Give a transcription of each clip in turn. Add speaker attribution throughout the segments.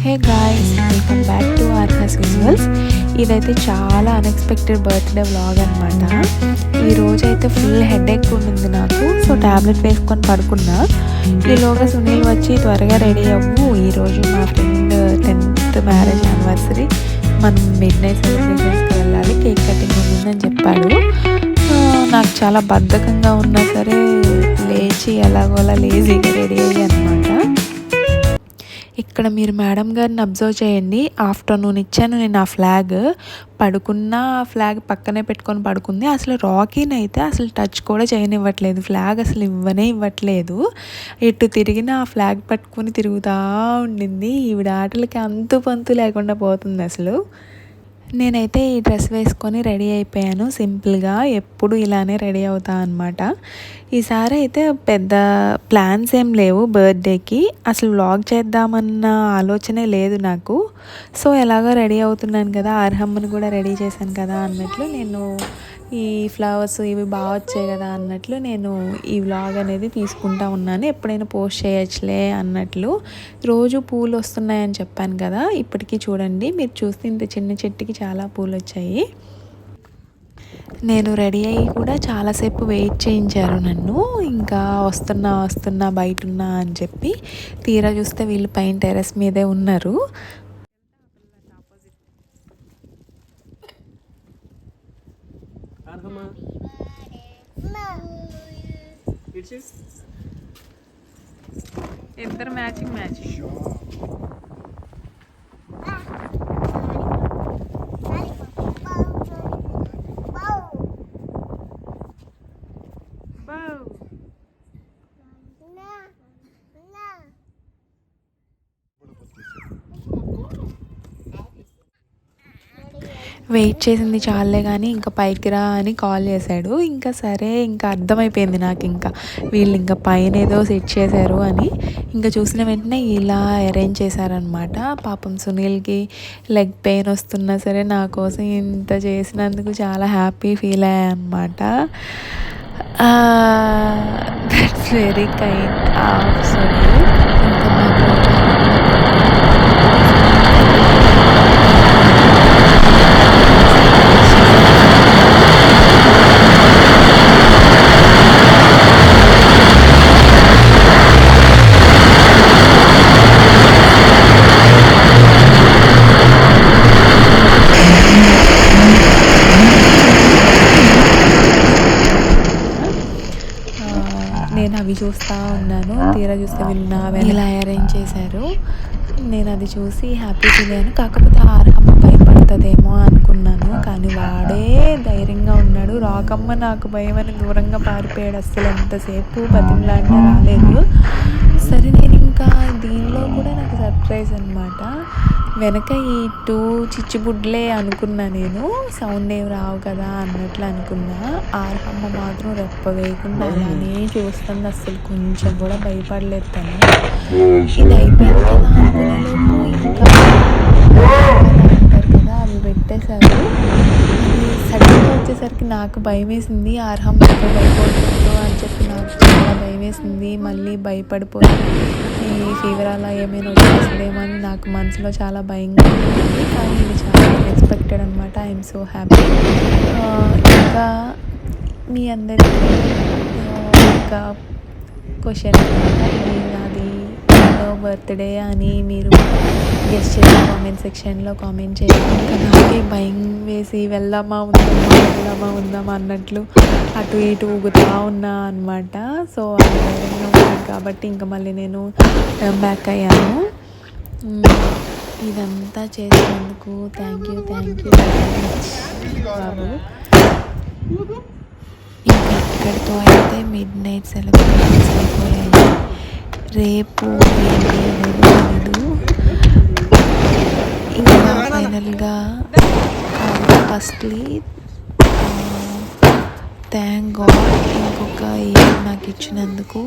Speaker 1: Hey guys, welcome back to ఆర్హాస్ visuals. ఇదైతే చాలా అన్ఎక్స్పెక్టెడ్ బర్త్డే వ్లాగ్ అనమాట. ఈరోజు అయితే ఫుల్ హెడేక్ ఉండింది నాకు. సో ట్యాబ్లెట్ వేసుకొని పడుకున్నా. ఈలోగా సునీల్ వచ్చి త్వరగా రెడీ అవ్వు, ఈరోజు మా ఫ్రెండ్ 10th మ్యారేజ్ యానివర్సరీ, మనం మిడ్నైట్ సెలబ్రేషన్స్కి వెళ్ళాలి, కేక్ కటింగ్ ఉందని చెప్పాడు. నాకు చాలా బద్ధకంగా ఉన్నా సరే లేచి ఎలాగోలా లేజీగా రెడీ అయ్యి అనమాట. ఇక్కడ మీరు మేడం గారిని అబ్జర్వ్ చేయండి. ఆఫ్టర్నూన్ ఇచ్చాను నేను ఆ ఫ్లాగ్, పడుకున్న ఫ్లాగ్ పక్కనే పెట్టుకొని పడుకుంది. అసలు రాకీని అయితే అసలు టచ్ కూడా చేయనివ్వట్లేదు, ఫ్లాగ్ అసలు ఇవ్వట్లేదు. ఎటు తిరిగినా ఆ ఫ్లాగ్ పట్టుకొని తిరుగుతూ ఉండింది. ఈవిడ ఆటలకి అంతు పంతు లేకుండా పోతుంది అసలు. నేనైతే ఈ డ్రెస్ వేసుకొని రెడీ అయిపోయాను సింపుల్గా. ఎప్పుడు ఇలానే రెడీ అవుతా అనమాట. ఈసారి అయితే పెద్ద ప్లాన్స్ ఏం లేవు బర్త్డేకి. అసలు వ్లాగ్ చేద్దామన్న ఆలోచనే లేదు నాకు. సో ఎలాగో రెడీ అవుతున్నాను కదా, అర్హమ్మని కూడా రెడీ చేశాను కదా అన్నట్లు, నేను ఈ ఫ్లవర్స్ ఇవి బాగా వచ్చాయి కదా అన్నట్లు నేను ఈ వ్లాగ్ అనేది తీసుకుంటా ఉన్నాను. ఎప్పుడైనా పోస్ట్ చేయొచ్చులే అన్నట్లు. రోజు పూలు వస్తున్నాయని చెప్పాను కదా, ఇప్పటికీ చూడండి మీరు చూస్తే ఇంత చిన్న చెట్టుకి చాలా పూలు వచ్చాయి. నేను రెడీ అయ్యి కూడా చాలాసేపు వెయిట్ చేయించారు నన్ను. ఇంకా వస్తున్నా బయట ఉన్నా అని చెప్పి, తీరా చూస్తే వీళ్ళు పైన టెర్రస్ మీదే ఉన్నారు. ఇద్దరు మ్యాచింగ్ వెయిట్ చేసింది చాలే కానీ ఇంకా పైకి రా అని కాల్ చేశాడు. ఇంకా సరే, ఇంకా అర్థమైపోయింది నాకు, ఇంకా వీళ్ళు ఇంకా పైన ఏదో సెట్ చేశారు అని. ఇంకా చూసిన వెంటనే ఇలా అరేంజ్ చేశారనమాట. పాపం సునీల్కి లెగ్ పెయిన్ వస్తున్నా సరే నా కోసం ఇంత చేసినందుకు చాలా హ్యాపీ ఫీల్ అయ్యా అనమాట. That's very kind of Sunil. ఇంకా మాకు నేను అవి చూస్తూ ఉన్నాను. తీరా చూస్తే వీళ్ళు ఇలా అరేంజ్ చేశారు. నేను అది చూసి హ్యాపీ ఫీల్ అయ్యాను. కాకపోతే ఆర్హమ్మ భయపడుతుందేమో అనుకున్నాను, కానీ వాడే ధైర్యంగా ఉన్నాడు. రాకమ్మ నాకు భయం అని దూరంగా పారిపోయాడు. అస్సలు ఎంతసేపు బతిమలాడినా రాలేదు. సరే, నేను ఇంకా దీనిలో కూడా నాకు సర్ప్రైజ్ అనమాట. వెనక ఈ 2 చిచ్చుబుడ్లే అనుకున్నా నేను, సౌండ్ ఏం రావు కదా అన్నట్లు అనుకున్నా. ఆర్హమ్మ మాత్రం రెప్ప వేయకుండా అలానే చూస్తుంది, అస్సలు కొంచెం కూడా భయపడలేదు తను. ఇది అయిపోయింది కదా అనుకునేలోపు ఇంకా అంటారు కదా, అవి పెట్టేశారు. సడన్గా వచ్చేసరికి నాకు భయం వేసింది. ఆర్హమ్మ భయపడుతుందో అని చెప్పి నాకు చాలా భయం వేసింది. మళ్ళీ భయపడిపోయి ఈ ఫీవర్ అలా ఏమైనా వచ్చేస్తుందేమో అని నాకు మనసులో చాలా భయంగా ఉంది. కానీ ఇది చాలా అన్ఎక్స్పెక్టెడ్ అనమాట. I'm so happy. ఇంకా మీ అందరికీ ఒక క్వశ్చన్ అనమాట, ఇది నాది బర్త్డే అని మీరు గెస్ట్ చేసి కామెంట్ సెక్షన్లో కామెంట్ చేయండి. నాకే భయం వేసి వెళ్దామా ఉందామా అన్నట్లు అటు ఇటు ఊగుతూ ఉన్నా అనమాట. సో అది ధైర్యంగా ఉన్నాను కాబట్టి ఇంకా మళ్ళీ నేను బ్యాక్ అయ్యాను. ఇదంతా చేసినందుకు థ్యాంక్ యూ వెరీ మచ్ బాబు. ఇంకా ఇక్కడితో అయితే మిడ్నైట్ సెలబ్రేషన్స్ అయిపోయాయి. రేపు ఏంటి అనేది తెలీదు. ఇంకా ఫైనల్గా ఫస్ట్లీ థ్యాంక్ గాడ్ ఇంకొక ఇయర్ నాకు ఇచ్చినందుకు.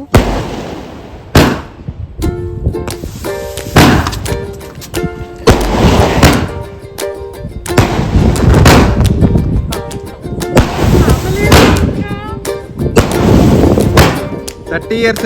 Speaker 2: $30 years